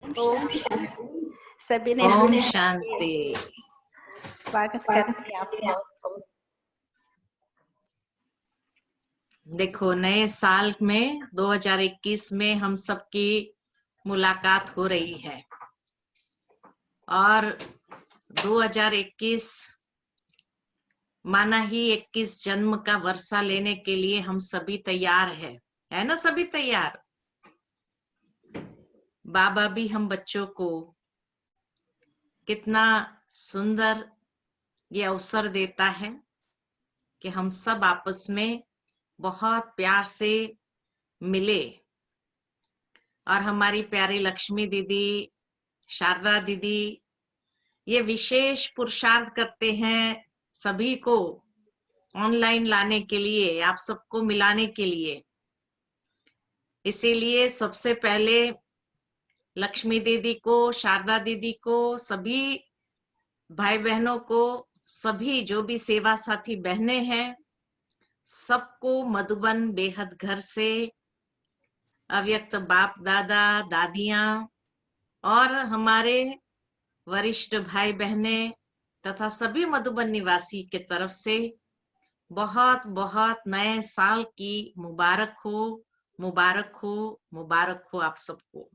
ओम शांति। सभी ने ओम शांति। स्वागत करते हैं आपको। देखो, नए साल में 2021 में हम सबकी मुलाकात हो रही है और 2021 माना ही 21 जन्म का वर्षा लेने के लिए हम सभी तैयार है ना? सभी तैयार। बाबा भी हम बच्चों को कितना सुंदर ये अवसर देता है कि हम सब आपस में बहुत प्यार से मिले और हमारी प्यारी लक्ष्मी दीदी, शारदा दीदी ये विशेष पुरुषार्थ करते हैं सभी को ऑनलाइन लाने के लिए, आप सबको मिलाने के लिए। इसीलिए सबसे पहले लक्ष्मी दीदी को, शारदा दीदी को, सभी भाई बहनों को, सभी जो भी सेवा साथी बहनें हैं, सबको मधुबन बेहद घर से अव्यक्त बाप दादा दादियां और हमारे वरिष्ठ भाई बहने तथा सभी मधुबन निवासी के तरफ से बहुत बहुत नए साल की मुबारक हो, मुबारक हो, मुबारक हो आप सबको।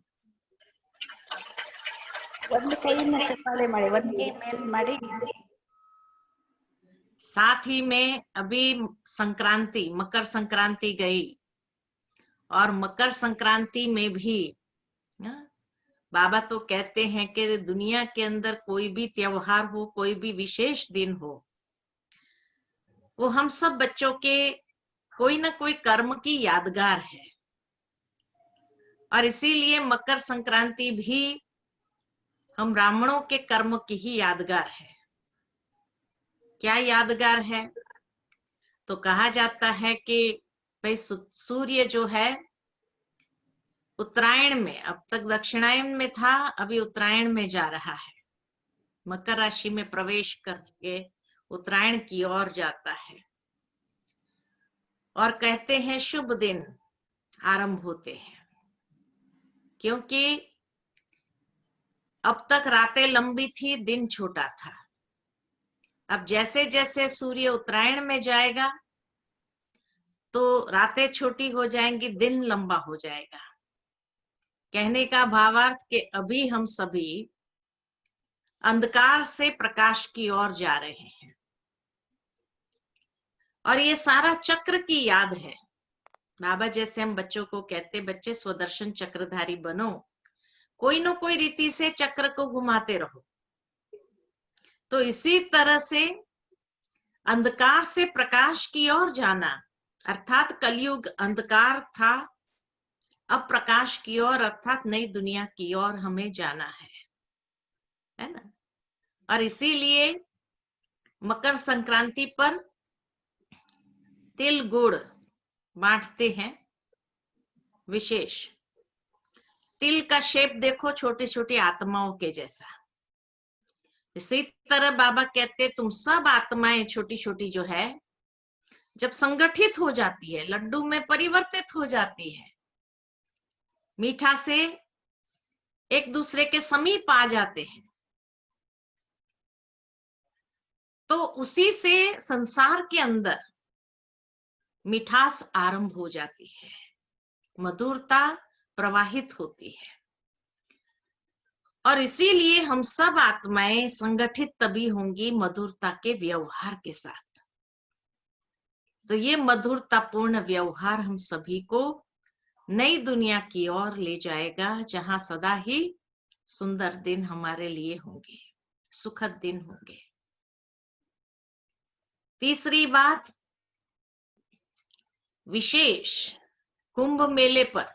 साथ ही में अभी संक्रांति, मकर संक्रांति गई और मकर संक्रांति में भी बाबा तो कहते हैं कि दुनिया के अंदर कोई भी त्योहार हो, कोई भी विशेष दिन हो, वो हम सब बच्चों के कोई ना कोई कर्म की यादगार है। और इसीलिए मकर संक्रांति भी हम ब्राह्मणों के कर्म की ही यादगार है। क्या यादगार है? तो कहा जाता है कि भाई सूर्य जो है उत्तरायण में, अब तक दक्षिणायन में था, अभी उत्तरायण में जा रहा है, मकर राशि में प्रवेश करके उत्तरायण की ओर जाता है और कहते हैं शुभ दिन आरंभ होते हैं, क्योंकि अब तक रातें लंबी थी, दिन छोटा था। अब जैसे जैसे सूर्य उत्तरायण में जाएगा तो रातें छोटी हो जाएंगी, दिन लंबा हो जाएगा। कहने का भावार्थ कि अभी हम सभी अंधकार से प्रकाश की ओर जा रहे हैं और ये सारा चक्र की याद है। बाबा जैसे हम बच्चों को कहते, बच्चे स्वदर्शन चक्रधारी बनो, कोई न कोई रीति से चक्र को घुमाते रहो। तो इसी तरह से अंधकार से प्रकाश की ओर जाना, अर्थात कलयुग अंधकार था, अब प्रकाश की ओर अर्थात नई दुनिया की ओर हमें जाना है ना? और इसीलिए मकर संक्रांति पर तिल गुड़ बांटते हैं। विशेष तिल का शेप देखो, छोटी छोटी आत्माओं के जैसा। इसी तरह बाबा कहते तुम सब आत्माएं छोटी छोटी जो है, जब संगठित हो जाती है, लड्डू में परिवर्तित हो जाती है, मीठा से एक दूसरे के समीप आ जाते हैं, तो उसी से संसार के अंदर मिठास आरंभ हो जाती है, मधुरता प्रवाहित होती है। और इसीलिए हम सब आत्माएं संगठित तभी होंगी मधुरता के व्यवहार के साथ। तो ये मधुरतापूर्ण व्यवहार हम सभी को नई दुनिया की ओर ले जाएगा, जहां सदा ही सुंदर दिन हमारे लिए होंगे, सुखद दिन होंगे। तीसरी बात, विशेष कुंभ मेले पर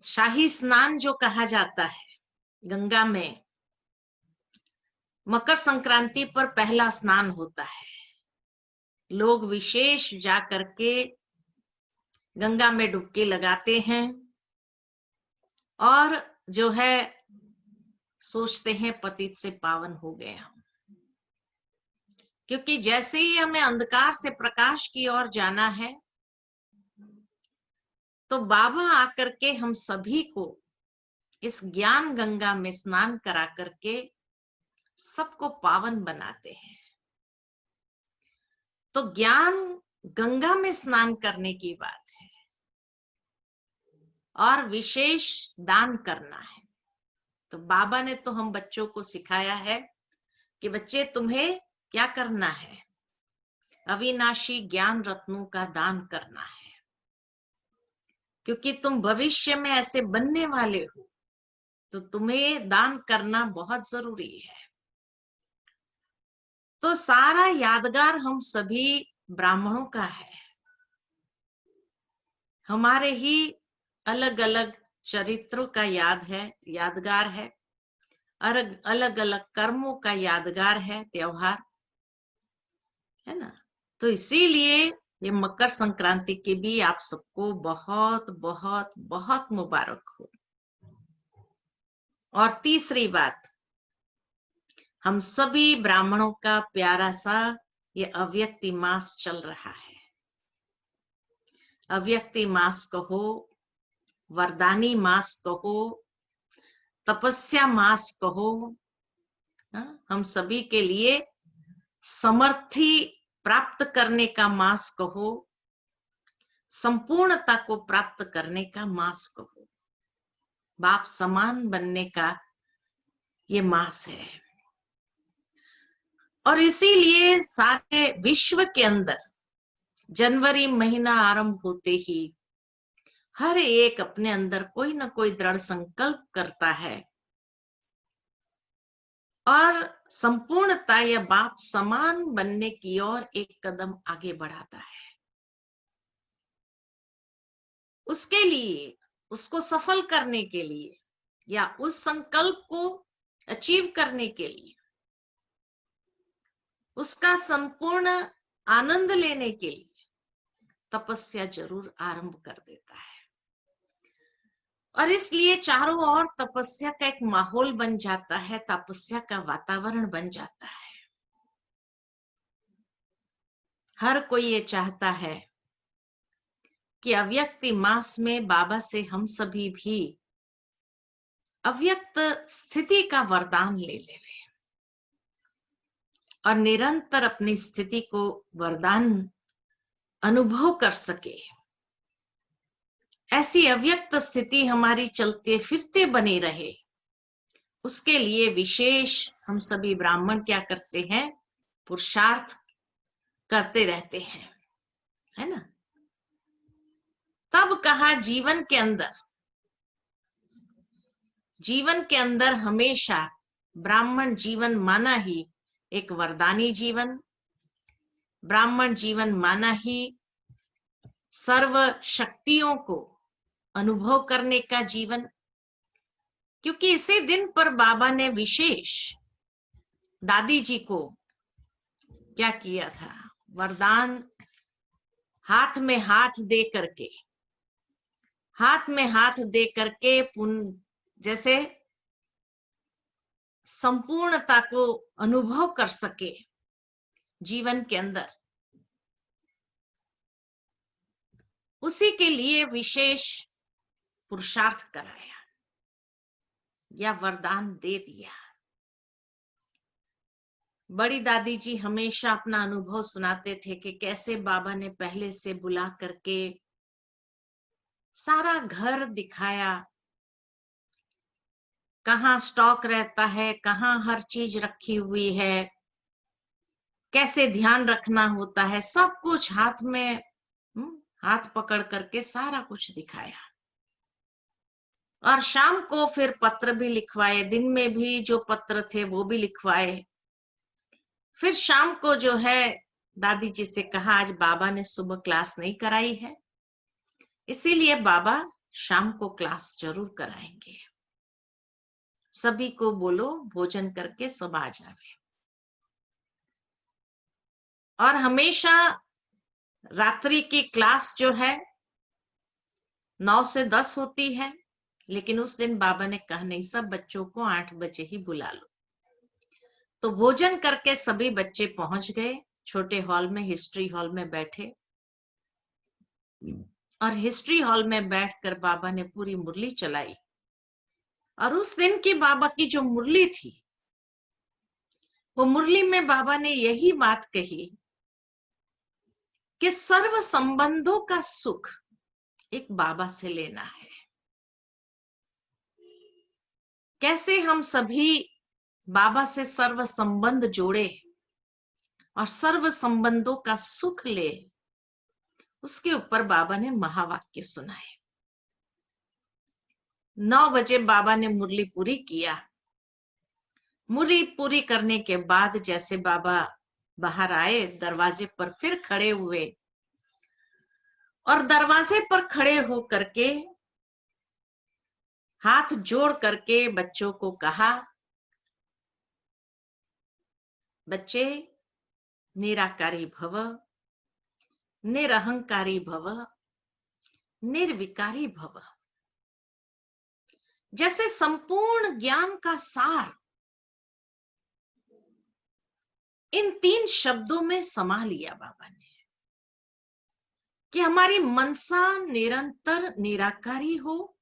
शाही स्नान जो कहा जाता है गंगा में, मकर संक्रांति पर पहला स्नान होता है। लोग विशेष जा करके गंगा में डुबकी लगाते हैं और जो है सोचते हैं पतित से पावन हो गए हम। क्योंकि जैसे ही हमें अंधकार से प्रकाश की ओर जाना है, तो बाबा आकर के हम सभी को इस ज्ञान गंगा में स्नान करा करके सबको पावन बनाते हैं। तो ज्ञान गंगा में स्नान करने की बात है और विशेष दान करना है। तो बाबा ने तो हम बच्चों को सिखाया है कि बच्चे तुम्हें क्या करना है, अविनाशी ज्ञान रत्नों का दान करना है, क्योंकि तुम भविष्य में ऐसे बनने वाले हो, तो तुम्हें दान करना बहुत जरूरी है। तो सारा यादगार हम सभी ब्राह्मणों का है, हमारे ही अलग अलग चरित्रों का यादगार है, अलग अलग कर्मों का यादगार है, त्योहार है ना। तो इसीलिए ये मकर संक्रांति की भी आप सबको बहुत बहुत बहुत मुबारक हो। और तीसरी बात, हम सभी ब्राह्मणों का प्यारा सा ये अव्यक्ति मास चल रहा है। अव्यक्ति मास कहो, वरदानी मास कहो, तपस्या मास कहो, हम सभी के लिए समर्थी प्राप्त करने का मास कहो, संपूर्णता को प्राप्त करने का मास कहो, बाप समान बनने का ये मास है। और इसीलिए सारे विश्व के अंदर जनवरी महीना आरंभ होते ही हर एक अपने अंदर कोई ना कोई दृढ़ संकल्प करता है और संपूर्णता या बाप समान बनने की ओर एक कदम आगे बढ़ाता है। उसके लिए, उसको सफल करने के लिए या उस संकल्प को अचीव करने के लिए, उसका संपूर्ण आनंद लेने के लिए तपस्या जरूर आरंभ कर देता है। और इसलिए चारों ओर तपस्या का एक माहौल बन जाता है, तपस्या का वातावरण बन जाता है। हर कोई ये चाहता है कि अव्यक्ति मास में बाबा से हम सभी भी अव्यक्त स्थिति का वरदान ले लें और निरंतर अपनी स्थिति को वरदान अनुभव कर सके। ऐसी अव्यक्त स्थिति हमारी चलते फिरते बनी रहे, उसके लिए विशेष हम सभी ब्राह्मण क्या करते हैं, पुरुषार्थ करते रहते हैं, है ना। तब कहा जीवन के अंदर हमेशा ब्राह्मण जीवन माना ही एक वरदानी जीवन, ब्राह्मण जीवन माना ही सर्व शक्तियों को अनुभव करने का जीवन। क्योंकि इसी दिन पर बाबा ने विशेष दादी जी को क्या किया था, वरदान हाथ में हाथ दे करके जैसे संपूर्णता को अनुभव कर सके जीवन के अंदर, उसी के लिए विशेष पुरुषार्थ कराया या वरदान दे दिया। बड़ी दादी जी हमेशा अपना अनुभव सुनाते थे कि कैसे बाबा ने पहले से बुला करके सारा घर दिखाया, कहाँ स्टॉक रहता है, कहाँ हर चीज रखी हुई है, कैसे ध्यान रखना होता है, सब कुछ हाथ में हाथ पकड़ करके सारा कुछ दिखाया। और शाम को फिर पत्र भी लिखवाए, दिन में भी जो पत्र थे वो भी लिखवाए। फिर शाम को जो है दादी जी से कहा आज बाबा ने सुबह क्लास नहीं कराई है, इसीलिए बाबा शाम को क्लास जरूर कराएंगे, सभी को बोलो भोजन करके सब आ जावे। और हमेशा रात्रि की क्लास जो है 9 से 10 होती है, लेकिन उस दिन बाबा ने कहा नहीं, सब बच्चों को 8 बजे ही बुला लो। तो भोजन करके सभी बच्चे पहुंच गए छोटे हॉल में, हिस्ट्री हॉल में बैठे। और हिस्ट्री हॉल में बैठकर बाबा ने पूरी मुरली चलाई। और उस दिन की बाबा की जो मुरली थी, वो मुरली में बाबा ने यही बात कही कि सर्व संबंधों का सुख एक बाबा से लेना है। कैसे हम सभी बाबा से सर्व संबंध जोड़े और सर्व संबंधों का सुख ले, उसके ऊपर बाबा ने महावाक्य सुनाए। 9 बजे बाबा ने मुरली पूरी किया। मुरली पूरी करने के बाद जैसे बाबा बाहर आए, दरवाजे पर फिर खड़े हुए और दरवाजे पर खड़े हो करके हाथ जोड़ करके बच्चों को कहा, बच्चे निराकारी भव, निरहंकारी भव, निर्विकारी भव। जैसे संपूर्ण ज्ञान का सार इन 3 शब्दों में समा लिया बाबा ने कि हमारी मनसा निरंतर निराकारी हो,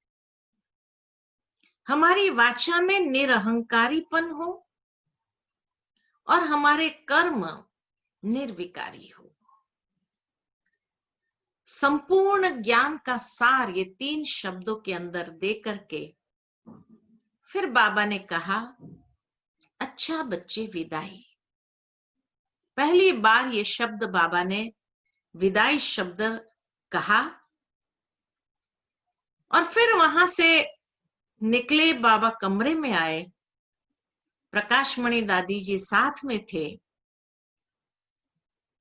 हमारी वाचा में निरहंकारीपन हो और हमारे कर्म निर्विकारी हो। संपूर्ण ज्ञान का सार ये 3 शब्दों के अंदर दे करके फिर बाबा ने कहा, अच्छा बच्चे विदाई। पहली बार ये शब्द बाबा ने विदाई शब्द कहा और फिर वहां से निकले, बाबा कमरे में आए। प्रकाशमणि दादी जी साथ में थे।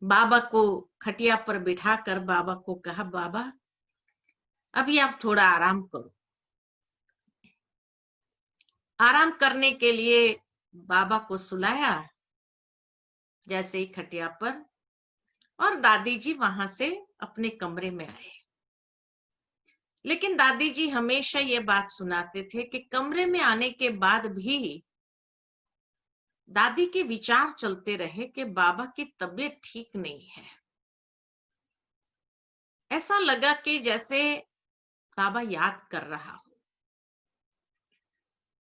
बाबा को खटिया पर बिठाकर बाबा को कहा, बाबा अभी आप थोड़ा आराम करो। आराम करने के लिए बाबा को सुलाया जैसे ही खटिया पर, और दादी जी वहां से अपने कमरे में आए। लेकिन दादी जी हमेशा ये बात सुनाते थे कि कमरे में आने के बाद भी दादी के विचार चलते रहे कि बाबा की तबीयत ठीक नहीं है। ऐसा लगा कि जैसे बाबा याद कर रहा हो।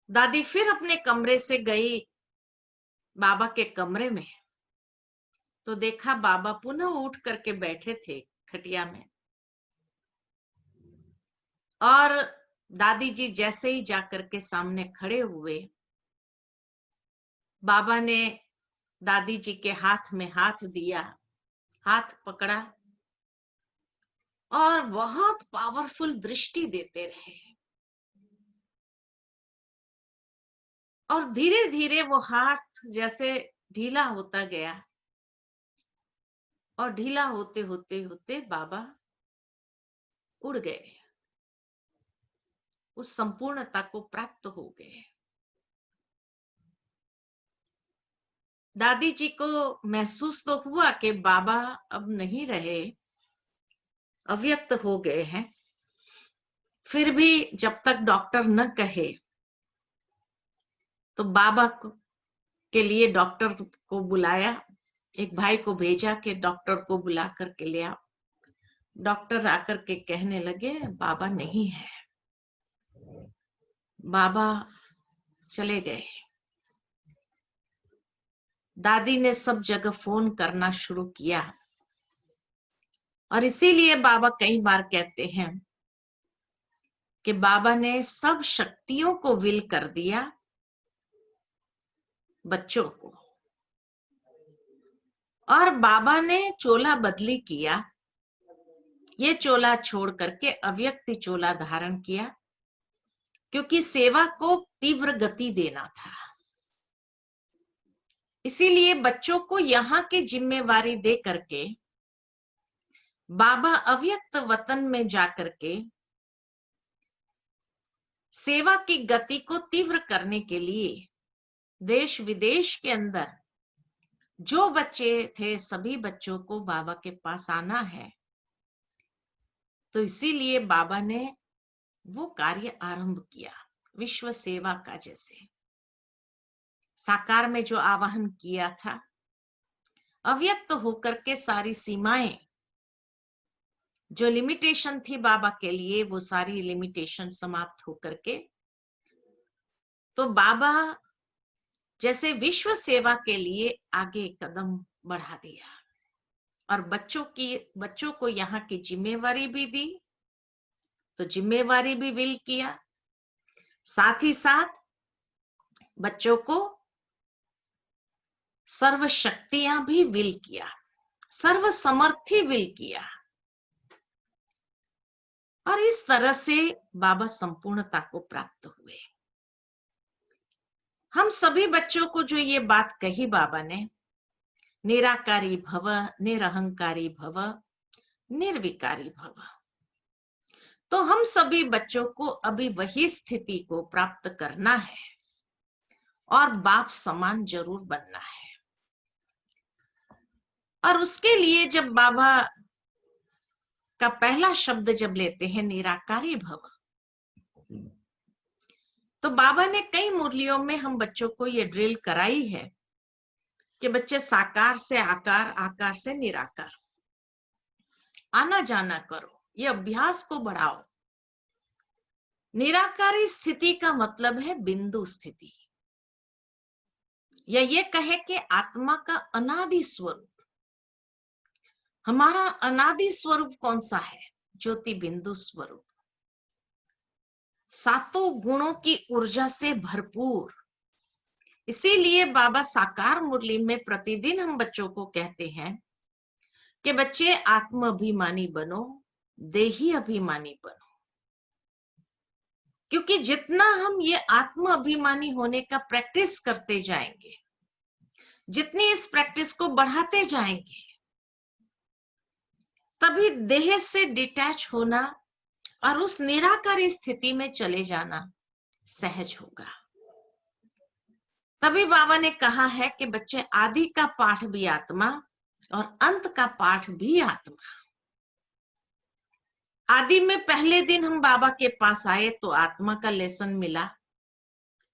दादी फिर अपने कमरे से गई बाबा के कमरे में, तो देखा बाबा पुनः उठ करके बैठे थे खटिया में। और दादी जी जैसे ही जाकर के सामने खड़े हुए, बाबा ने दादी जी के हाथ में हाथ दिया, हाथ पकड़ा और बहुत पावरफुल दृष्टि देते रहे। और धीरे धीरे वो हाथ जैसे ढीला होता गया और ढीला होते होते होते बाबा उड़ गए, उस संपूर्णता को प्राप्त हो गए। दादी जी को महसूस तो हुआ कि बाबा अब नहीं रहे, अव्यक्त हो गए हैं। फिर भी जब तक डॉक्टर न कहे, तो बाबा के लिए डॉक्टर को बुलाया। एक भाई को भेजा कि डॉक्टर को बुला करके ले आओ। डॉक्टर आकर के कहने लगे, बाबा नहीं है, बाबा चले गए। दादी ने सब जगह फोन करना शुरू किया और इसीलिए बाबा कई बार कहते हैं कि बाबा ने सब शक्तियों को विल कर दिया बच्चों को। और बाबा ने चोला बदली किया, ये चोला छोड़ करके अव्यक्ति चोला धारण किया, क्योंकि सेवा को तीव्र गति देना था। इसीलिए बच्चों को यहाँ की जिम्मेवारी दे करके बाबा अव्यक्त वतन में जाकर के सेवा की गति को तीव्र करने के लिए देश विदेश के अंदर जो बच्चे थे सभी बच्चों को बाबा के पास आना है। तो इसीलिए बाबा ने वो कार्य आरंभ किया, विश्व सेवा का। जैसे साकार में जो आवाहन किया था, अव्यक्त होकर के सारी सीमाएं जो लिमिटेशन थी बाबा के लिए, वो सारी लिमिटेशन समाप्त होकर के तो बाबा जैसे विश्व सेवा के लिए आगे कदम बढ़ा दिया और बच्चों को यहाँ की जिम्मेवारी भी दी, तो जिम्मेवारी भी विल किया, साथ ही साथ बच्चों को सर्व शक्तियां भी विल किया, सर्व समर्थी विल किया और इस तरह से बाबा संपूर्णता को प्राप्त हुए। हम सभी बच्चों को जो ये बात कही बाबा ने, निराकारी भव, निरहंकारी भव, निर्विकारी भव, तो हम सभी बच्चों को अभी वही स्थिति को प्राप्त करना है और बाप समान जरूर बनना है। और उसके लिए जब बाबा का पहला शब्द जब लेते हैं निराकारी भव, तो बाबा ने कई मुरलियों में हम बच्चों को ये ड्रिल कराई है कि बच्चे साकार से आकार, आकार से निराकार आना जाना करो, ये अभ्यास को बढ़ाओ। निराकारी स्थिति का मतलब है बिंदु स्थिति, या ये कहे कि आत्मा का अनादि स्वरूप। हमारा अनादि स्वरूप कौन सा है? ज्योति बिंदु स्वरूप, सातों गुणों की ऊर्जा से भरपूर। इसीलिए बाबा साकार मुरली में प्रतिदिन हम बच्चों को कहते हैं कि बच्चे आत्म अभिमानी बनो, देही अभिमानी बनो, क्योंकि जितना हम ये आत्म अभिमानी होने का प्रैक्टिस करते जाएंगे, जितनी इस प्रैक्टिस को बढ़ाते जाएंगे, तभी देह से डिटैच होना और उस निराकारी स्थिति में चले जाना सहज होगा। तभी बाबा ने कहा है कि बच्चे आदि का पाठ भी आत्मा और अंत का पाठ भी आत्मा। आदि में पहले दिन हम बाबा के पास आए तो आत्मा का लेसन मिला,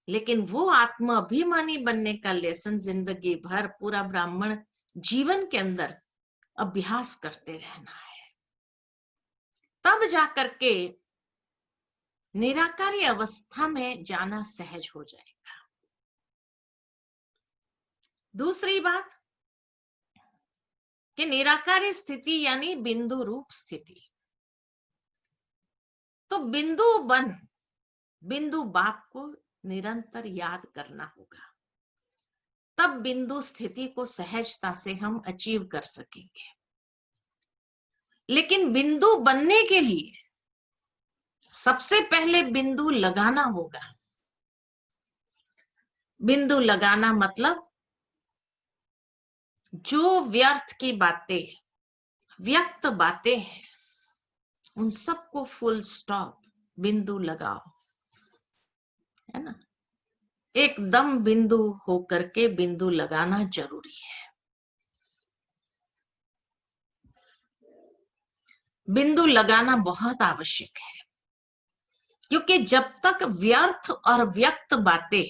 लेकिन वो आत्मा अभिमानी बनने का लेसन जिंदगी भर पूरा ब्राह्मण जीवन के अंदर अभ्यास करते रहना है, तब जाकर के निराकारी अवस्था में जाना सहज हो जाएगा। दूसरी बात कि निराकारी स्थिति यानी बिंदु रूप स्थिति, तो बिंदु बाप को निरंतर याद करना होगा, तब बिंदु स्थिति को सहजता से हम अचीव कर सकेंगे। लेकिन बिंदु बनने के लिए सबसे पहले बिंदु लगाना होगा। बिंदु लगाना मतलब जो व्यर्थ की बातें, व्यक्त बातें हैं, उन सबको फुल स्टॉप बिंदु लगाओ, है ना। एकदम बिंदु होकर के बिंदु लगाना जरूरी है। बिंदु लगाना बहुत आवश्यक है, क्योंकि जब तक व्यर्थ और व्यक्त बातें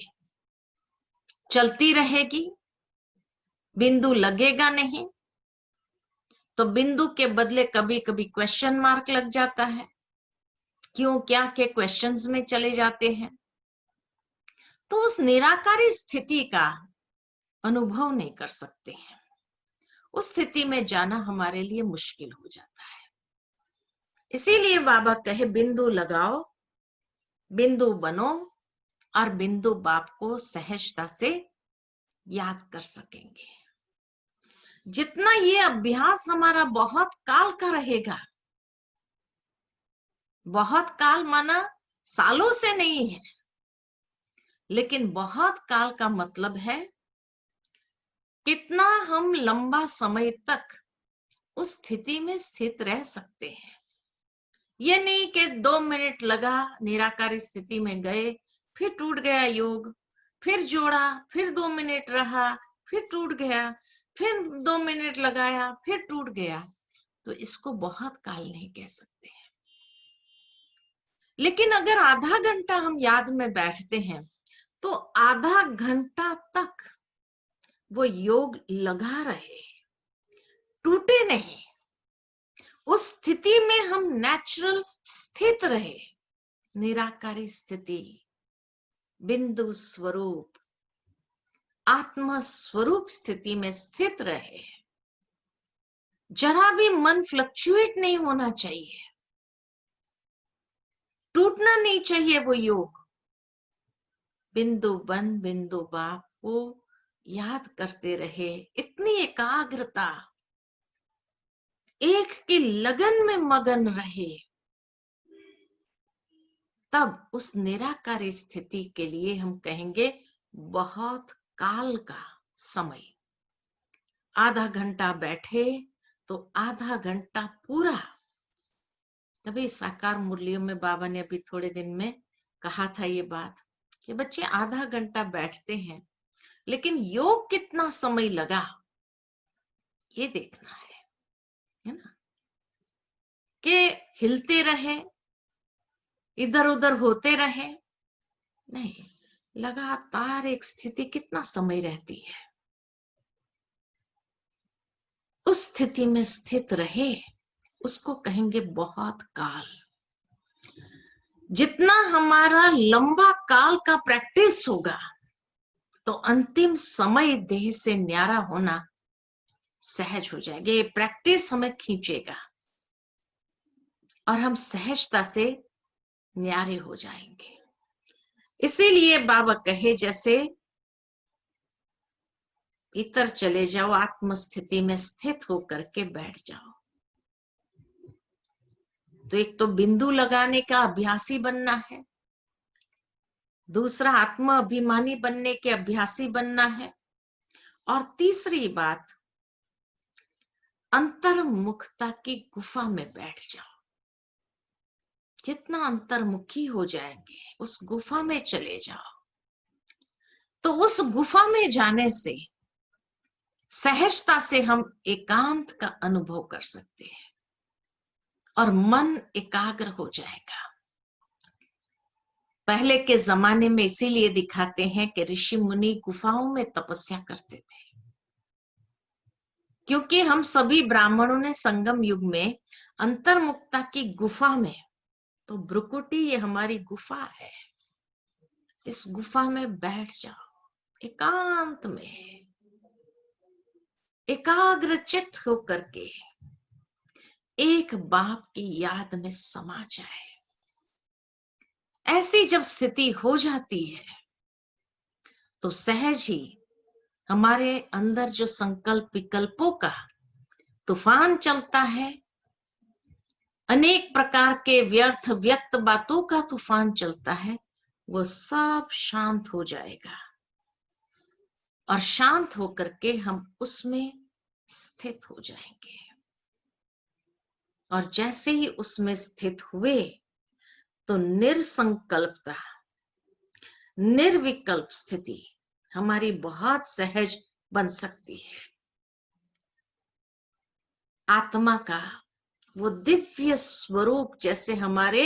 चलती रहेगी, बिंदु लगेगा नहीं, तो बिंदु के बदले कभी कभी क्वेश्चन मार्क लग जाता है, क्यों क्या के क्वेश्चंस में चले जाते हैं, तो उस निराकारी स्थिति का अनुभव नहीं कर सकते हैं। उस स्थिति में जाना हमारे लिए मुश्किल हो जाता है। इसीलिए बाबा कहे बिंदु लगाओ, बिंदु बनो और बिंदु बाप को सहजता से याद कर सकेंगे। जितना ये अभ्यास हमारा बहुत काल का रहेगा, बहुत काल माना सालों से नहीं है, लेकिन बहुत काल का मतलब है कितना हम लंबा समय तक उस स्थिति में स्थित रह सकते हैं। ये नहीं कि 2 मिनट लगा, निराकारी स्थिति में गए, फिर टूट गया योग, फिर जोड़ा, फिर 2 मिनट रहा, फिर टूट गया, फिर 2 मिनट लगाया, फिर टूट गया, तो इसको बहुत काल नहीं कह सकते हैं। लेकिन अगर आधा घंटा हम याद में बैठते हैं तो आधा घंटा तक वो योग लगा रहे, टूटे नहीं, उस स्थिति में हम नेचुरल स्थित रहे, निराकारी स्थिति, बिंदु स्वरूप, आत्म स्वरूप स्थिति में स्थित रहे। जरा भी मन फ्लक्चुएट नहीं होना चाहिए, टूटना नहीं चाहिए वो योग। बिंदु बन बिंदु बाप को याद करते रहे, इतनी एकाग्रता, एक की लगन में मगन रहे, तब उस निराकारी स्थिति के लिए हम कहेंगे बहुत काल का समय। आधा घंटा बैठे तो आधा घंटा पूरा। तभी साकार मुरलियों में बाबा ने अभी थोड़े दिन में कहा था ये बात कि बच्चे आधा घंटा बैठते हैं, लेकिन योग कितना समय लगा ये देखना है ना। कि हिलते रहे, इधर उधर होते रहे, नहीं, लगातार एक स्थिति कितना समय रहती है, उस स्थिति में स्थित रहे, उसको कहेंगे बहुत काल। जितना हमारा लंबा काल का प्रैक्टिस होगा तो अंतिम समय देह से न्यारा होना सहज हो जाएगा। ये प्रैक्टिस हमें खींचेगा और हम सहजता से न्यारे हो जाएंगे। इसीलिए बाबा कहे जैसे भीतर चले जाओ, आत्म स्थिति में स्थित होकर के बैठ जाओ। तो एक तो बिंदु लगाने का अभ्यासी बनना है, दूसरा आत्म अभिमानी बनने के अभ्यासी बनना है, और तीसरी बात अंतर्मुखता की गुफा में बैठ जाओ। जितना अंतर्मुखी हो जाएंगे, उस गुफा में चले जाओ, तो उस गुफा में जाने से सहजता से हम एकांत का अनुभव कर सकते हैं और मन एकाग्र हो जाएगा। पहले के जमाने में इसीलिए दिखाते हैं कि ऋषि मुनि गुफाओं में तपस्या करते थे, क्योंकि हम सभी ब्राह्मणों ने संगम युग में अंतर्मुक्ता की गुफा में, तो भ्रुकुटी ये हमारी गुफा है, इस गुफा में बैठ जाओ, एकांत में एकाग्रचित होकर के एक बाप की याद में समा जाए। ऐसी जब स्थिति हो जाती है तो सहज ही हमारे अंदर जो संकल्प विकल्पों का तूफान चलता है, अनेक प्रकार के व्यर्थ व्यक्त बातों का तूफान चलता है, वो सब शांत हो जाएगा और शांत होकर के हम उसमें स्थित हो जाएंगे। और जैसे ही उसमें स्थित हुए तो निर्संकल्पता, निर्विकल्प स्थिति हमारी बहुत सहज बन सकती है। आत्मा का वो दिव्य स्वरूप जैसे हमारे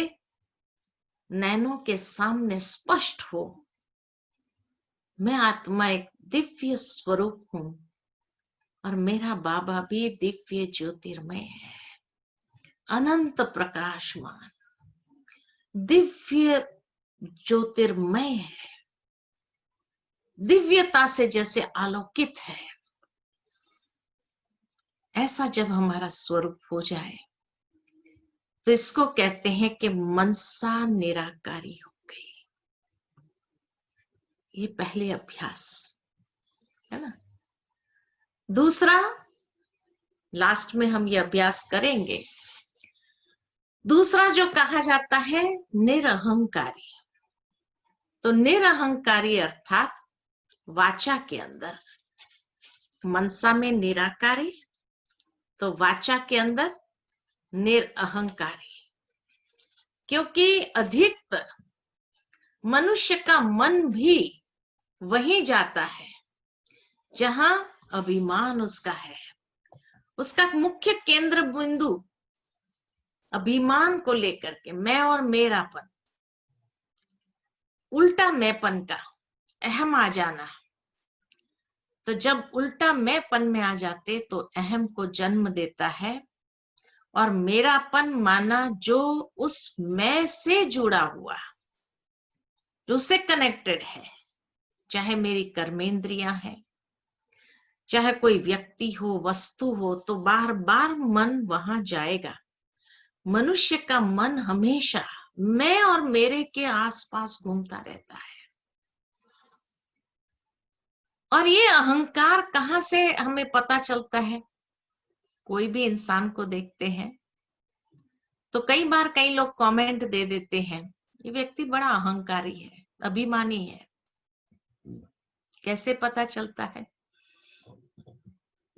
नैनों के सामने स्पष्ट हो, मैं आत्मा एक दिव्य स्वरूप हूं और मेरा बाबा भी दिव्य ज्योतिर्मय है, अनंत प्रकाशमान, दिव्य ज्योतिर्मय है, दिव्यता से जैसे आलोकित है। ऐसा जब हमारा स्वरूप हो जाए तो इसको कहते हैं कि मनसा निराकारी हो गई। ये पहले अभ्यास है ना। दूसरा, लास्ट में हम ये अभ्यास करेंगे, दूसरा जो कहा जाता है निरहंकारी। तो निरहंकारी अर्थात वाचा के अंदर, मनसा में निराकारी, तो वाचा के अंदर निरअहंकारी। क्योंकि अधिकतर मनुष्य का मन भी वहीं जाता है जहां अभिमान उसका है, उसका मुख्य केंद्र बिंदु अभिमान को लेकर के, मैं और मेरापन, उल्टा मैंपन का अहम आ जाना। तो जब उल्टा मैंपन में आ जाते तो अहम को जन्म देता है और मेरापन माना जो उस मैं से जुड़ा हुआ, जो उससे कनेक्टेड है, चाहे मेरी कर्मेंद्रियां हैं, चाहे कोई व्यक्ति हो, वस्तु हो, तो बार बार मन वहां जाएगा। मनुष्य का मन हमेशा मैं और मेरे के आसपास घूमता रहता है। और ये अहंकार कहाँ से हमें पता चलता है? कोई भी इंसान को देखते हैं तो कई बार कई लोग कमेंट दे देते हैं, ये व्यक्ति बड़ा अहंकारी है, अभिमानी है। कैसे पता चलता है?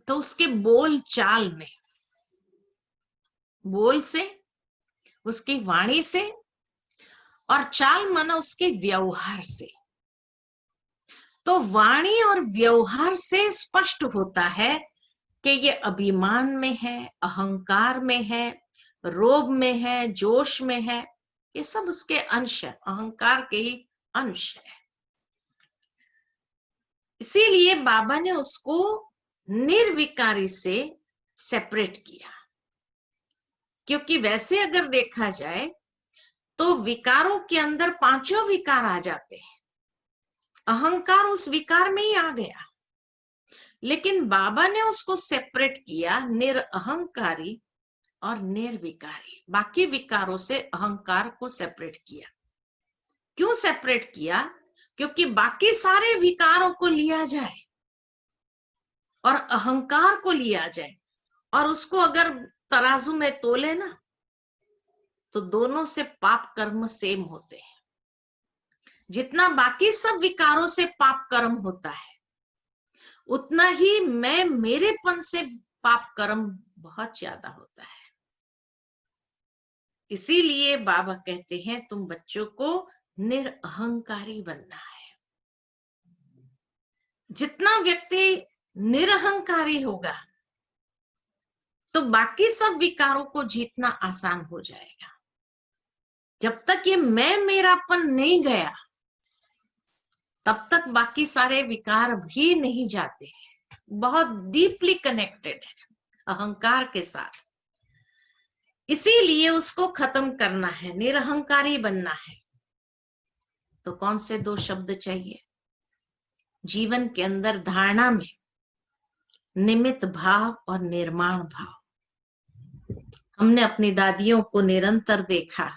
तो उसके बोल चाल में, बोल से, उसकी वाणी से, और चाल माना उसके व्यवहार से। तो वाणी और व्यवहार से स्पष्ट होता है कि ये अभिमान में है, अहंकार में है, रोब में है, जोश में है। ये सब उसके अंश है, अहंकार के ही अंश है। इसीलिए बाबा ने उसको निर्विकारी से सेपरेट किया, क्योंकि वैसे अगर देखा जाए तो विकारों के अंदर पांचों विकार आ जाते हैं। अहंकार उस विकार में ही आ गया, लेकिन बाबा ने उसको सेपरेट किया, निरअहंकारी और निर्विकारी। बाकी विकारों से अहंकार को सेपरेट किया। क्यों सेपरेट किया? क्योंकि बाकी सारे विकारों को लिया जाए और अहंकार को लिया जाए और उसको अगर तराजू में तोले ना, तो दोनों से पाप कर्म सेम होते हैं। जितना बाकी सब विकारों से पाप कर्म होता है, उतना ही मैं मेरेपन से पाप कर्म बहुत ज्यादा होता है। इसीलिए बाबा कहते हैं तुम बच्चों को निरअहंकारी बनना है। जितना व्यक्ति निरअहंकारी होगा तो बाकी सब विकारों को जीतना आसान हो जाएगा। जब तक ये मैं मेरापन नहीं गया, तब तक बाकी सारे विकार भी नहीं जाते हैं। बहुत डीपली कनेक्टेड है अहंकार के साथ। इसीलिए उसको खत्म करना है, निरअहंकारी बनना है। तो कौन से दो शब्द चाहिए जीवन के अंदर? धारणा में निमित्त भाव और निर्माण भाव। हमने अपनी दादियों को निरंतर देखा,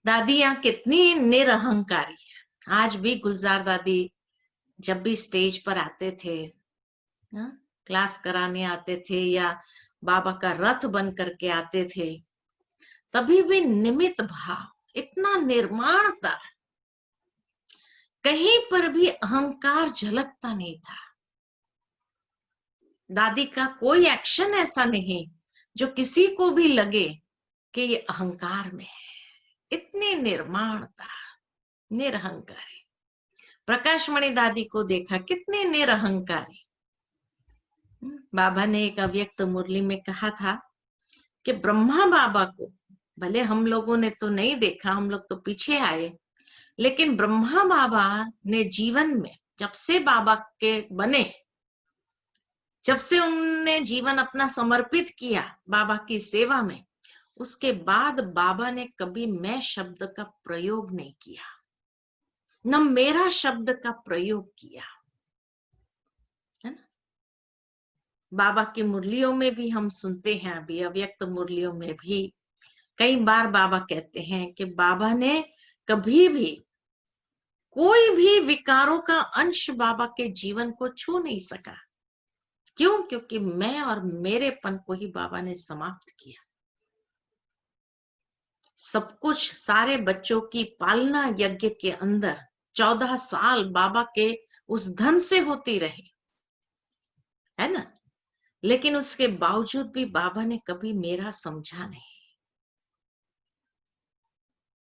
दादियां कितनी निरअहंकारी है। आज भी गुलजार दादी जब भी स्टेज पर आते थे, क्लास कराने आते थे या बाबा का रथ बन करके आते थे, तभी भी निमित्त भाव, इतना निर्माण था, कहीं पर भी अहंकार झलकता नहीं था। दादी का कोई एक्शन ऐसा नहीं जो किसी को भी लगे कि ये अहंकार में है। इतनी निर्माणता, निरअहंकारी। प्रकाश मणि दादी को देखा, कितने निरअहंकारी। बाबा ने एक अव्यक्त मुरली में कहा था कि ब्रह्मा बाबा को, भले हम लोगों ने तो नहीं देखा, हम लोग तो पीछे आए, लेकिन ब्रह्मा बाबा ने जीवन में जब से बाबा के बने, जब से उन्होंने जीवन अपना समर्पित किया बाबा की सेवा में, उसके बाद बाबा ने कभी मैं शब्द का प्रयोग नहीं किया, न मेरा शब्द का प्रयोग किया, है ना। बाबा की मुरलियों में भी हम सुनते हैं, अभी अव्यक्त मुरलियों में भी कई बार बाबा कहते हैं कि बाबा ने कभी भी कोई भी विकारों का अंश बाबा के जीवन को छू नहीं सका। क्यों? क्योंकि मैं और मेरेपन को ही बाबा ने समाप्त किया। सब कुछ, सारे बच्चों की पालना यज्ञ के अंदर 14 साल बाबा के उस धन से होती रही, है ना, लेकिन उसके बावजूद भी बाबा ने कभी मेरा समझा नहीं।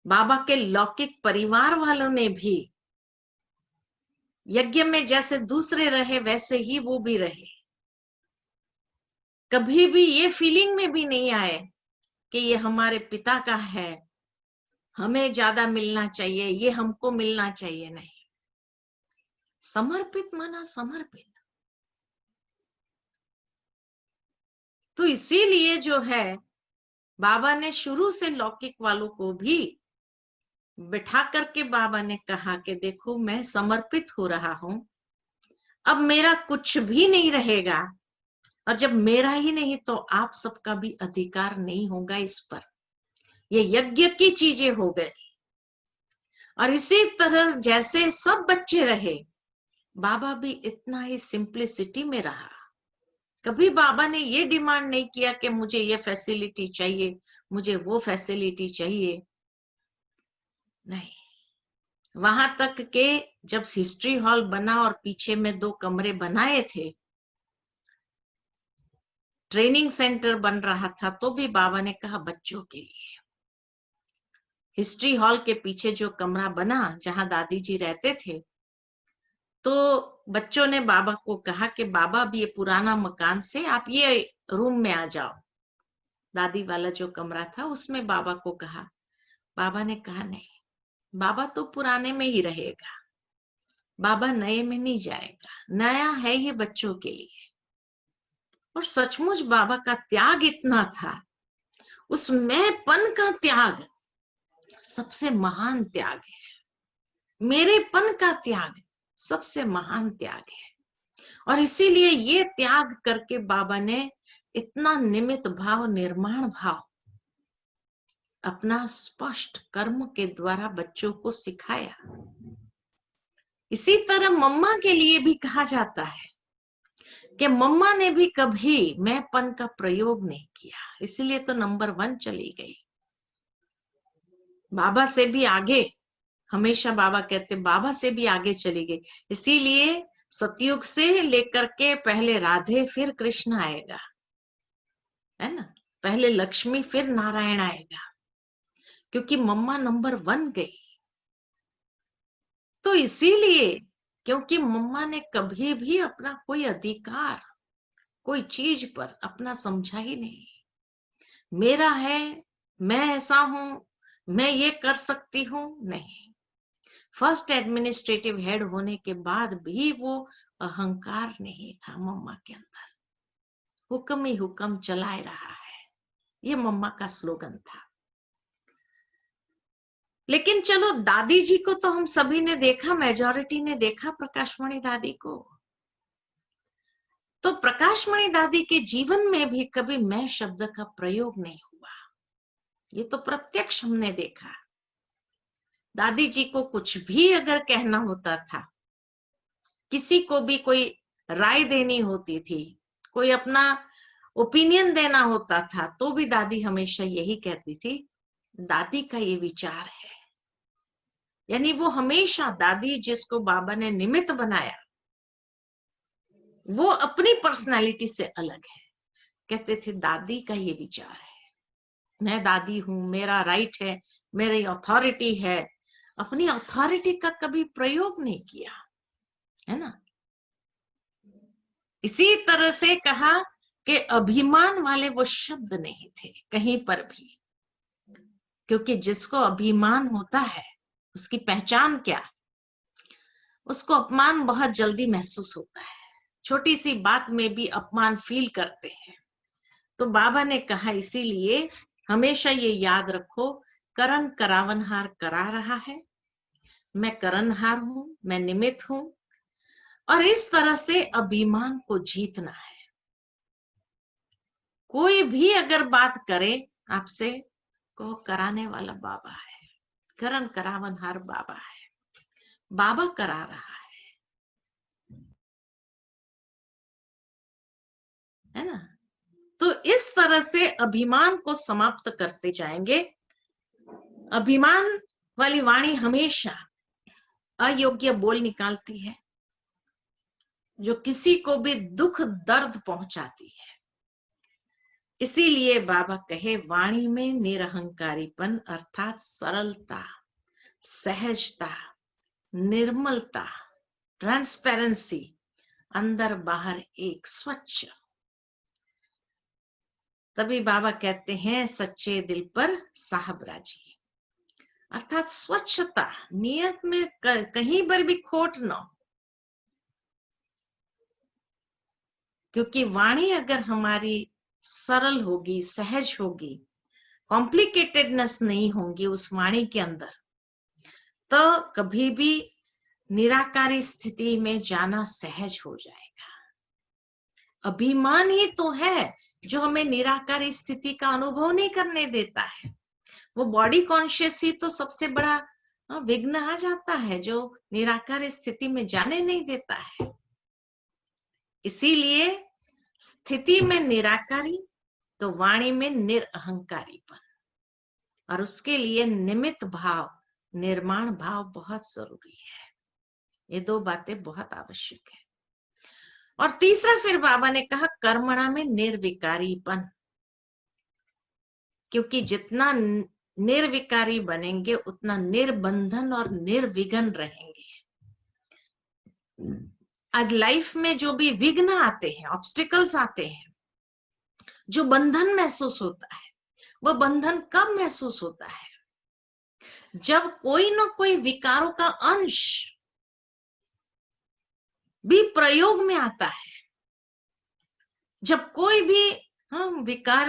बाबा के लौकिक परिवार वालों ने भी यज्ञ में जैसे दूसरे रहे वैसे ही वो भी रहे। कभी भी ये फीलिंग में भी नहीं आए कि ये हमारे पिता का है, हमें ज्यादा मिलना चाहिए, ये हमको मिलना चाहिए। नहीं, समर्पित माना समर्पित। तो इसीलिए जो है बाबा ने शुरू से लौकिक वालों को भी बिठा करके बाबा ने कहा कि देखो मैं समर्पित हो रहा हूं, अब मेरा कुछ भी नहीं रहेगा, और जब मेरा ही नहीं तो आप सबका भी अधिकार नहीं होगा इस पर, ये यज्ञ की चीजें हो गई। और इसी तरह जैसे सब बच्चे रहे, बाबा भी इतना ही सिंप्लिसिटी में रहा। कभी बाबा ने ये डिमांड नहीं किया कि मुझे ये फैसिलिटी चाहिए, मुझे वो फैसिलिटी चाहिए, नहीं। वहां तक के जब हिस्ट्री हॉल बना और पीछे में 2 कमरे बनाए थे, ट्रेनिंग सेंटर बन रहा था, तो भी बाबा ने कहा बच्चों के लिए। हिस्ट्री हॉल के पीछे जो कमरा बना जहां दादी जी रहते थे, तो बच्चों ने बाबा को कहा कि बाबा अब ये पुराना मकान से आप ये रूम में आ जाओ। दादी वाला जो कमरा था उसमें बाबा को कहा। बाबा ने कहा नहीं, बाबा तो पुराने में ही रहेगा, बाबा नए में नहीं जाएगा, नया है ये बच्चों के लिए। और सचमुच बाबा का त्याग इतना था, उस मैंपन का त्याग सबसे महान त्याग है, मेरेपन का त्याग सबसे महान त्याग है। और इसीलिए ये त्याग करके बाबा ने इतना निमित्त भाव, निर्माण भाव अपना स्पष्ट कर्म के द्वारा बच्चों को सिखाया। इसी तरह मम्मा के लिए भी कहा जाता है कि मम्मा ने भी कभी मैंपन का प्रयोग नहीं किया, इसलिए तो नंबर 1 चली गई, बाबा से भी आगे। हमेशा बाबा कहते बाबा से भी आगे चली गई। इसीलिए सतयुग से लेकर के पहले राधे फिर कृष्ण आएगा, है ना, पहले लक्ष्मी फिर नारायण आएगा, क्योंकि मम्मा नंबर 1 गई। तो इसीलिए क्योंकि मम्मा ने कभी भी अपना कोई अधिकार कोई चीज पर अपना समझा ही नहीं, मेरा है, मैं ऐसा हूं, मैं ये कर सकती हूं, नहीं। फर्स्ट एडमिनिस्ट्रेटिव हेड होने के बाद भी वो अहंकार नहीं था मम्मा के अंदर, हुक्म ही हुक्म चलाए रहा है, ये मम्मा का स्लोगन था। लेकिन चलो दादी जी को तो हम सभी ने देखा, मेजॉरिटी ने देखा प्रकाशमणि दादी को, तो प्रकाशमणि दादी के जीवन में भी कभी मैं शब्द का प्रयोग नहीं हुआ, ये तो प्रत्यक्ष हमने देखा। दादी जी को कुछ भी अगर कहना होता था, किसी को भी कोई राय देनी होती थी, कोई अपना ओपिनियन देना होता था, तो भी दादी हमेशा यही कहती थी, दादी का ये विचार है। यानी वो हमेशा, दादी जिसको बाबा ने निमित्त बनाया, वो अपनी पर्सनालिटी से अलग है। कहते थे दादी का ये विचार है, मैं दादी हूं, मेरा राइट है, मेरी अथॉरिटी है। अपनी अथॉरिटी का कभी प्रयोग नहीं किया, है ना। इसी तरह से कहा कि अभिमान वाले वो शब्द नहीं थे कहीं पर भी, क्योंकि जिसको अभिमान होता है उसकी पहचान क्या, उसको अपमान बहुत जल्दी महसूस होता है, छोटी सी बात में भी अपमान फील करते हैं। तो बाबा ने कहा इसीलिए हमेशा ये याद रखो, करण करावनहार करा रहा है, मैं करणहार हूं, मैं निमित्त हूं, और इस तरह से अभिमान को जीतना है। कोई भी अगर बात करे आपसे, को कराने वाला बाबा है, करण करावनहार बाबा है, बाबा करा रहा है ना। तो इस तरह से अभिमान को समाप्त करते जाएंगे। अभिमान वाली वाणी हमेशा अयोग्य बोल निकालती है, जो किसी को भी दुख दर्द पहुंचाती है। इसीलिए बाबा कहे वाणी में निरहंकारीपन अर्थात सरलता, सहजता, निर्मलता, ट्रांसपेरेंसी, अंदर बाहर एक स्वच्छ। तभी बाबा कहते हैं सच्चे दिल पर साहब राजी, अर्थात स्वच्छता, नियत में कहीं पर भी खोट ना हो। क्योंकि वाणी अगर हमारी सरल होगी, सहज होगी, कॉम्प्लिकेटेडनेस नहीं होंगी उस वाणी के अंदर, तो कभी भी निराकारी स्थिति में जाना सहज हो जाएगा। अभिमान ही तो है जो हमें निराकारी स्थिति का अनुभव नहीं करने देता है। वो बॉडी कॉन्शियस ही तो सबसे बड़ा विघ्न आ जाता है जो निराकार स्थिति में जाने नहीं देता है। इसीलिए स्थिति में निराकारी तो वाणी में निरअहंकारीपन, और उसके लिए निमित्त भाव, निर्माण भाव बहुत जरूरी है। ये दो बातें बहुत आवश्यक है। और तीसरा फिर बाबा ने कहा कर्मणा में निर्विकारीपन, क्योंकि जितना निर्विकारी बनेंगे उतना निर्बंधन और निर्विघ्न रहेंगे। आज लाइफ में जो भी विघ्न आते हैं, ऑब्स्टिकल्स आते हैं, जो बंधन महसूस होता है, वो बंधन कब महसूस होता है? जब कोई ना कोई विकारों का अंश भी प्रयोग में आता है, जब कोई भी हम विकार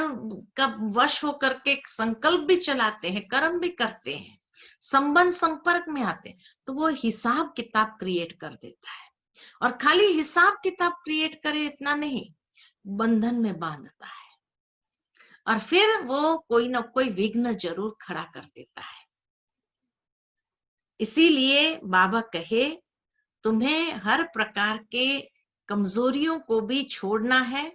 का वश होकर के संकल्प भी चलाते हैं, कर्म भी करते हैं, संबंध संपर्क में आते हैं, तो वो हिसाब किताब क्रिएट कर देता है। और खाली हिसाब किताब क्रिएट करे इतना नहीं, बंधन में बांधता है, और फिर वो कोई ना कोई विघ्न जरूर खड़ा कर देता है। इसीलिए बाबा कहे तुम्हें हर प्रकार के कमजोरियों को भी छोड़ना है।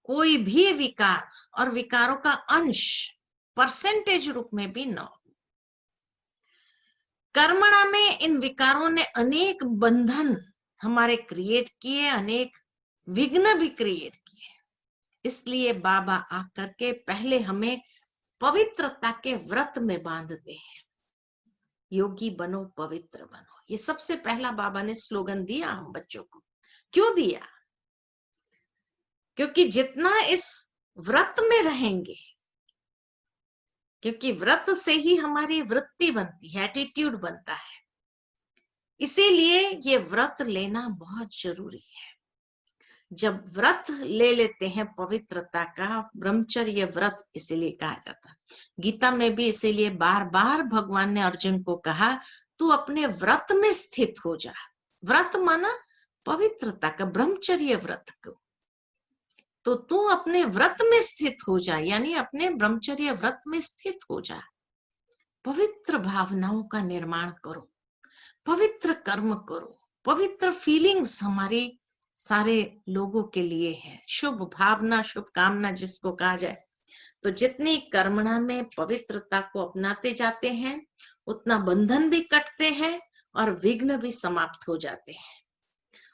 कोई भी विकार और विकारों का अंश परसेंटेज रूप में भी न हो। कर्मणा में इन विकारों ने अनेक बंधन हमारे क्रिएट किए, अनेक विघ्न भी क्रिएट किए। इसलिए बाबा आकर के पहले हमें पवित्रता के व्रत में बांधते हैं। योगी बनो, पवित्र बनो, ये सबसे पहला बाबा ने स्लोगन दिया हम बच्चों को। क्यों दिया? क्योंकि जितना इस व्रत में रहेंगे, क्योंकि व्रत से ही हमारी वृत्ति बनती है, एटीट्यूड बनता है, इसीलिए ये व्रत लेना बहुत जरूरी है। जब व्रत ले लेते हैं पवित्रता का, ब्रह्मचर्य व्रत इसीलिए कहा जाता है। गीता में भी इसीलिए बार बार भगवान ने अर्जुन को कहा तू अपने व्रत में स्थित हो जा। व्रत माना पवित्रता का, ब्रह्मचर्य व्रत को, तो तू अपने व्रत में स्थित हो जा, यानी अपने ब्रह्मचर्य व्रत में स्थित हो जा। पवित्र भावनाओं का निर्माण करो, पवित्र कर्म करो, पवित्र फीलिंग्स हमारी सारे लोगों के लिए है, शुभ भावना, शुभ कामना जिसको कहा जाए। तो जितनी कर्मणा में पवित्रता को अपनाते जाते हैं, उतना बंधन भी कटते हैं और विघ्न भी समाप्त हो जाते हैं।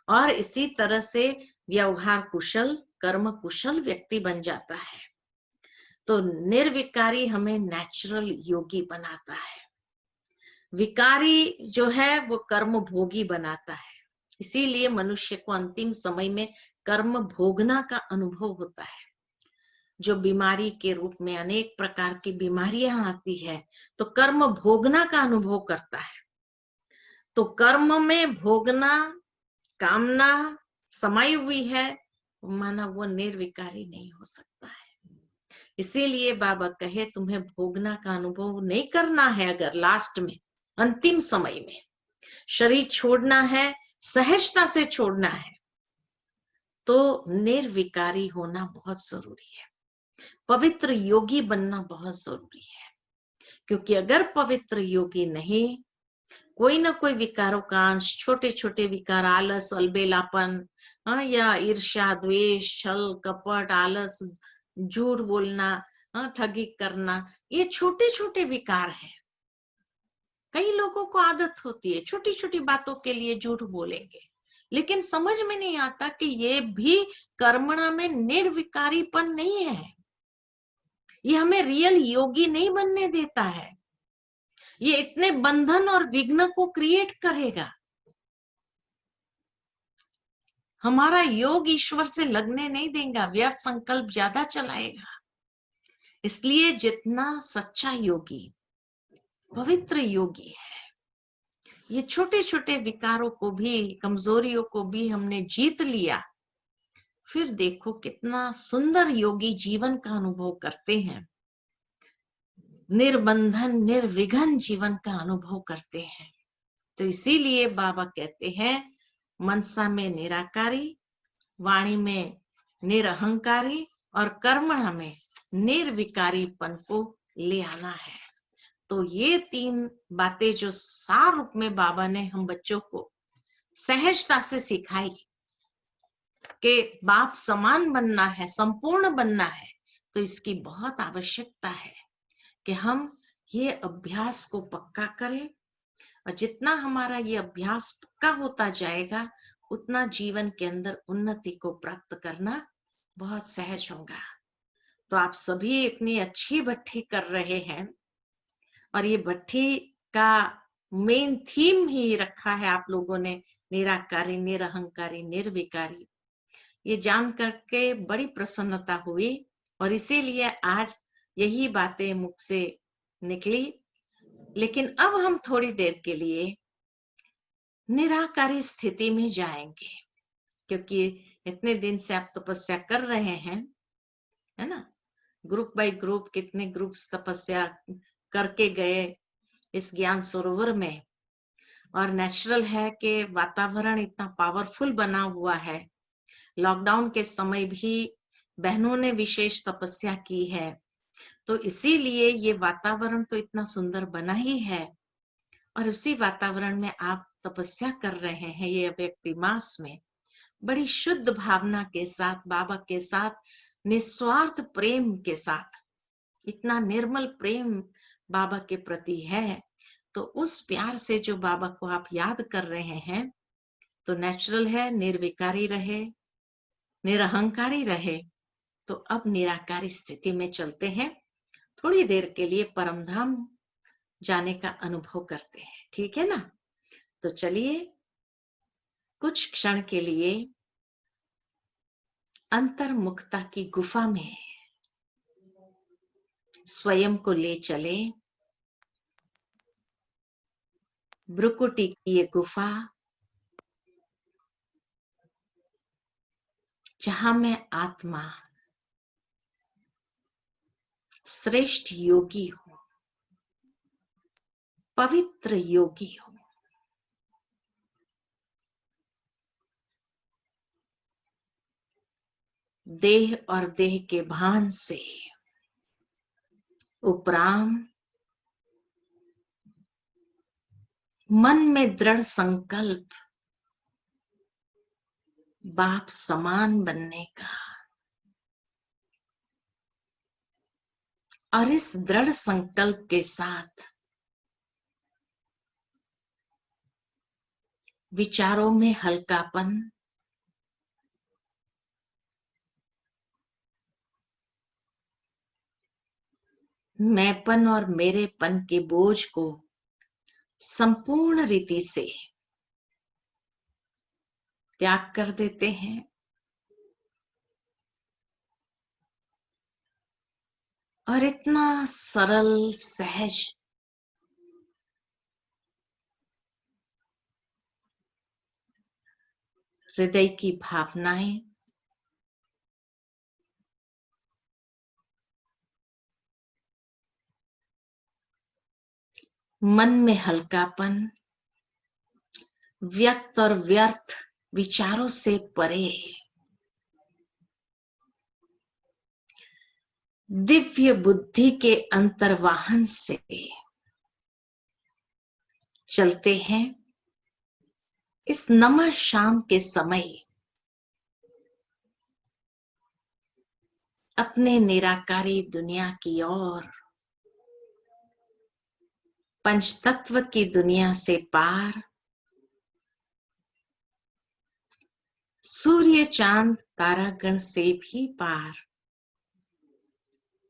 और इसी तरह से व्यवहार कुशल, कर्म कुशल व्यक्ति बन जाता है। तो निर्विकारी हमें नेचुरल योगी बनाता है, विकारी जो है वो कर्म भोगी बनाता है। इसीलिए मनुष्य को अंतिम समय में कर्म भोगना का अनुभव होता है। जो बीमारी के रूप में अनेक प्रकार की बीमारियां आती है, तो कर्म भोगना का अनुभव करता है। तो कर्म में भोगना, कामना समाई हुई है, माना वो निर्विकारी नहीं हो सकता है। इसीलिए बाबा कहे तुम्हें भोगना का अनुभव नहीं करना है। अगर लास्ट में, अंतिम समय में शरीर छोड़ना है, सहजता से छोड़ना है, तो निर्विकारी होना बहुत जरूरी है। पवित्र योगी बनना बहुत जरूरी है। क्योंकि अगर पवित्र योगी नहीं, कोई ना कोई विकारों का अंश, छोटे छोटे विकार, आलस, अलबेलापन, या ईर्ष्या, द्वेष, छल, कपट, आलस, झूठ बोलना, ठगी करना, ये छोटे छोटे विकार है। कई लोगों को आदत होती है छोटी छोटी बातों के लिए झूठ बोलेंगे, लेकिन समझ में नहीं आता कि ये भी कर्मणा में निर्विकारीपन नहीं है। ये हमें रियल योगी नहीं बनने देता है। ये इतने बंधन और विघ्न को क्रिएट करेगा। हमारा योग ईश्वर से लगने नहीं देगा, व्यर्थ संकल्प ज्यादा चलाएगा। इसलिए जितना सच्चा योगी, पवित्र योगी है, ये छोटे छोटे विकारों को भी, कमजोरियों को भी हमने जीत लिया, फिर देखो कितना सुंदर योगी जीवन का अनुभव करते हैं, निर्बंधन निर्विघ्न जीवन का अनुभव करते हैं। तो इसीलिए बाबा कहते हैं मनसा में निराकारी, वाणी में निरहंकारी और कर्मणा में निर्विकारीपन को ले आना है। तो ये 3 बातें जो सार रूप में बाबा ने हम बच्चों को सहजता से सिखाई कि बाप समान बनना है, संपूर्ण बनना है, तो इसकी बहुत आवश्यकता है कि हम ये अभ्यास को पक्का करें। और जितना हमारा ये अभ्यास पक्का होता जाएगा, उतना जीवन के अंदर उन्नति को प्राप्त करना बहुत सहज होगा। तो आप सभी इतनी अच्छी भट्ठी कर रहे हैं, और ये भट्ठी का मेन थीम ही रखा है आप लोगों ने, निराकारी, निरहंकारी, निर्विकारी। ये जान करके बड़ी प्रसन्नता हुई, और इसीलिए आज यही बातें मुख से निकली। लेकिन अब हम थोड़ी देर के लिए निराकारी स्थिति में जाएंगे, क्योंकि इतने दिन से आप तपस्या कर रहे हैं, है ना, ग्रुप बाय ग्रुप कितने ग्रुप्स तपस्या करके गए इस ज्ञान सरोवर में। और नेचुरल है कि वातावरण इतना पावरफुल बना हुआ है। लॉकडाउन के समय भी बहनों ने विशेष तपस्या की है, तो इसीलिए ये वातावरण तो इतना सुंदर बना ही है। और उसी वातावरण में आप तपस्या कर रहे हैं ये व्यक्ति मास में, बड़ी शुद्ध भावना के साथ, बाबा के साथ, निस्वार्थ प्रेम के साथ। इतना निर्मल प्रेम बाबा के प्रति है, तो उस प्यार से जो बाबा को आप याद कर रहे हैं, तो नेचुरल है निर्विकारी रहे, निरहंकारी रहे। तो अब निराकारी स्थिति में चलते हैं, थोड़ी देर के लिए परमधाम जाने का अनुभव करते हैं, ठीक है ना। तो चलिए कुछ क्षण के लिए अंतर्मुखता की गुफा में स्वयं को ले चले। ब्रुकुटी की ये गुफा, जहां मैं आत्मा श्रेष्ठ योगी हूं, पवित्र योगी हूं। देह और देह के भान से उपराम मन में दृढ़ संकल्प बाप समान बनने का, और इस दृढ़ संकल्प के साथ विचारों में हल्कापन, मैंपन और मेरेपन के बोझ को संपूर्ण रीति से त्याग कर देते हैं। और इतना सरल सहज हृदय की भावनाएं, मन में हल्कापन, व्यक्त और व्यर्थ विचारों से परे दिव्य बुद्धि के अंतर्वाहन से चलते हैं। इस नमः शाम के समय अपने निराकारी दुनिया की ओर, पंचतत्व की दुनिया से पार, सूर्य चांद तारागण से भी पार,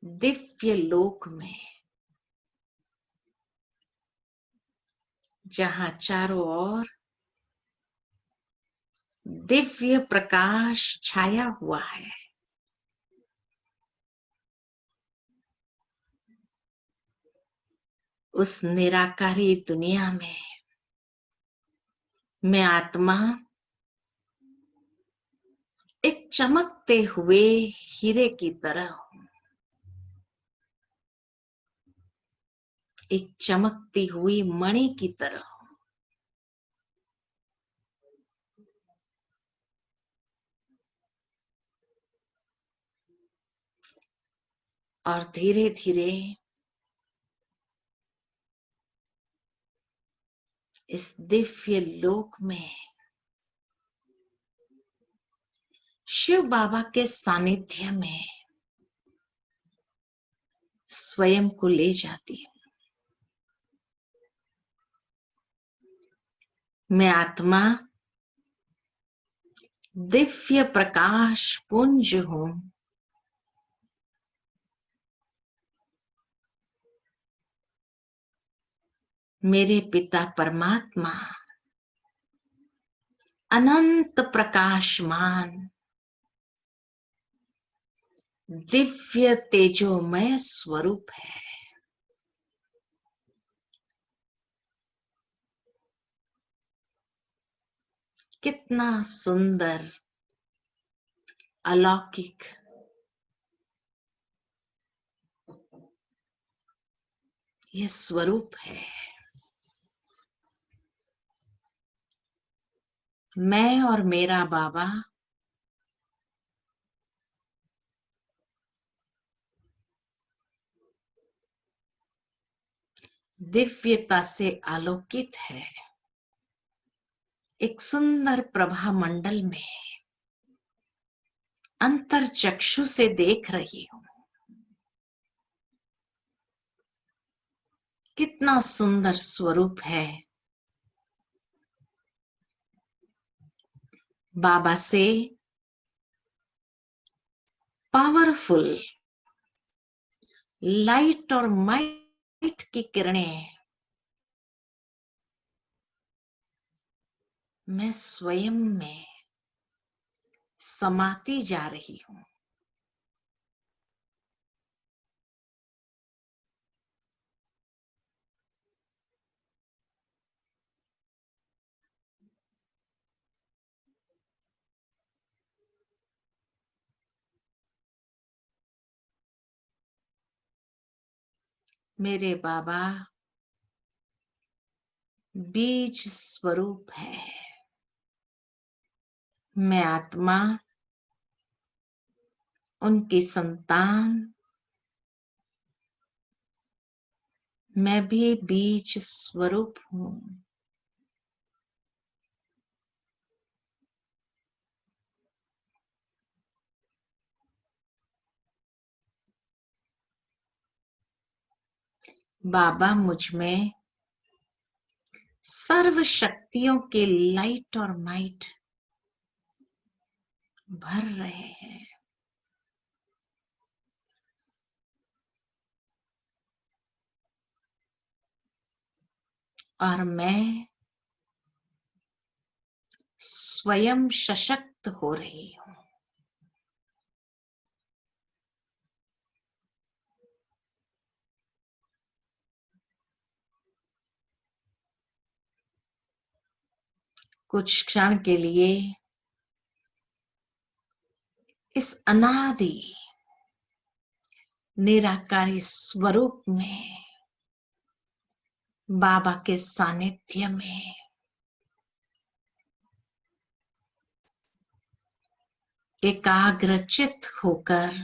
दिव्य लोक में, जहां चारों ओर दिव्य प्रकाश छाया हुआ है। उस निराकारी दुनिया में मैं आत्मा एक चमकते हुए हीरे की तरह हूं, एक चमकती हुई मणि की तरह हूं। और धीरे धीरे इस दिव्य लोक में शिव बाबा के सानिध्य में स्वयं को ले जाती हूं। मैं आत्मा दिव्य प्रकाश पुंज हूं। मेरे पिता परमात्मा अनंत प्रकाशमान दिव्य तेजोमय स्वरूप है। कितना सुंदर अलौकिक ये स्वरूप है। मैं और मेरा बाबा दिव्यता से आलोकित है। एक सुंदर प्रभा मंडल में अंतर चक्षु से देख रही हूं। कितना सुंदर स्वरूप है। बाबा से पावरफुल लाइट और माइट की किरणें मैं स्वयं में समाती जा रही हूं। मेरे बाबा बीज स्वरूप है। मैं आत्मा उनकी संतान, मैं भी बीज स्वरूप हूं। बाबा मुझ में सर्व शक्तियों के लाइट और माइट भर रहे हैं। और मैं स्वयं सशक्त हो रही हूं। कुछ क्षण के लिए इस अनादि निराकारी स्वरूप में बाबा के सानिध्य में एकाग्रचित होकर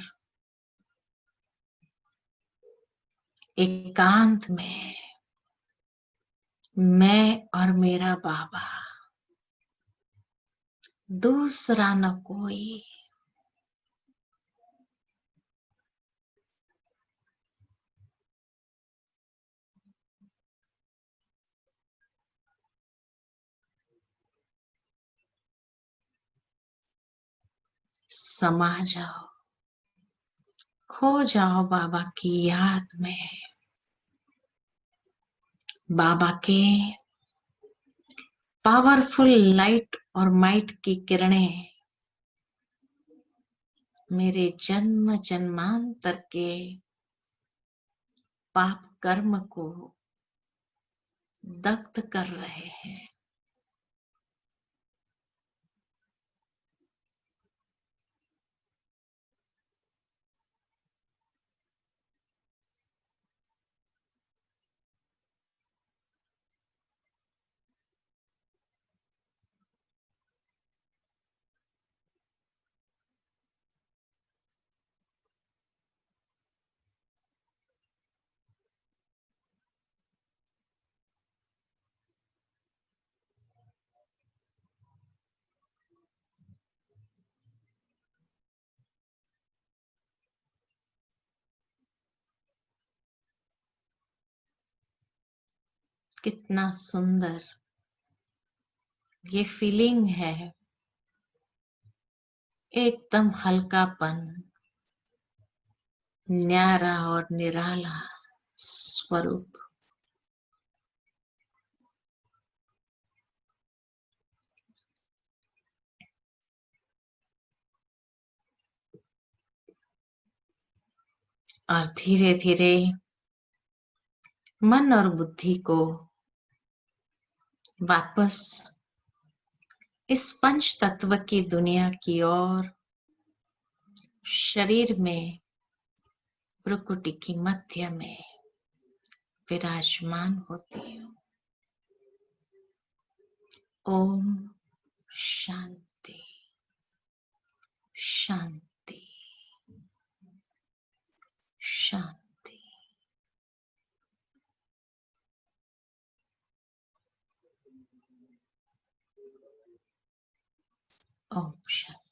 एकांत में मैं और मेरा बाबा, दूसरा न कोई, समा जाओ, खो जाओ बाबा की याद में। बाबा के पावरफुल लाइट और माइट की किरणें मेरे जन्म जन्मांतर के पाप कर्म को दग्ध कर रहे हैं। कितना सुंदर ये फीलिंग है, एकदम हल्कापन, न्यारा और निराला स्वरूप। और धीरे धीरे मन और बुद्धि को वापस इस पंच तत्व की दुनिया की ओर, शरीर में प्रकृति की मध्य में विराजमान होती हूँ। ओम शांति शांति शांति। ओम शांति।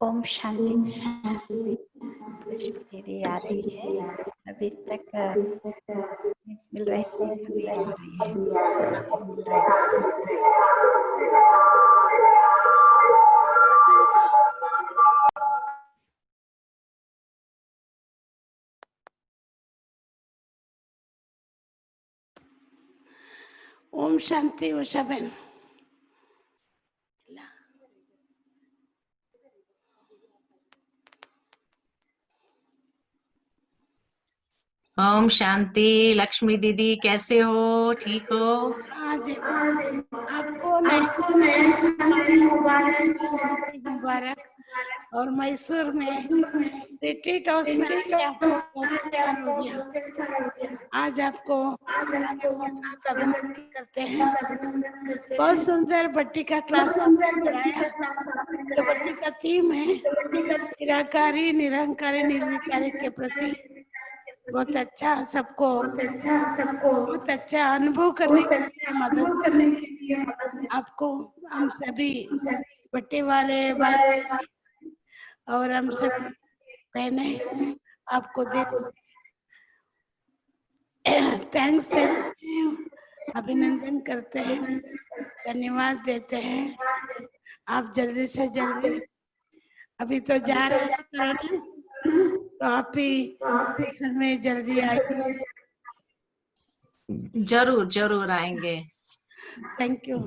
ओम शांति। लक्ष्मी दीदी आ रही है, अभी तक मिल रही थी, अभी आ रही है। ओम शांति उषा बहन। ओम शांति। लक्ष्मी दीदी कैसे हो? ठीक हो? हाँ जी, आपको नए साल की मुबारक। और मैसूर में रिट्रीट हाउस में आपको बहुत अच्छा हो गया। आज आपको के साथ अभिनंदन करते हैं। बहुत सुंदर बट्टी का क्लास कराया। जो बट्टी का थीम है निराकारी, निरंकारी, निर्विकारी के प्रति बहुत अच्छा, सबको बहुत अच्छा अनुभव करने के लिए मदद आपको हम सभी बट्टे वाले भाई और हम सब बहने आपको थैंक्स देते हैं, अभिनंदन करते हैं, धन्यवाद देते हैं। आप जल्दी से जल्दी, अभी तो जा रहे हैं तो आप ही समय जल्दी आइए। जरूर जरूर आएंगे। Thank you.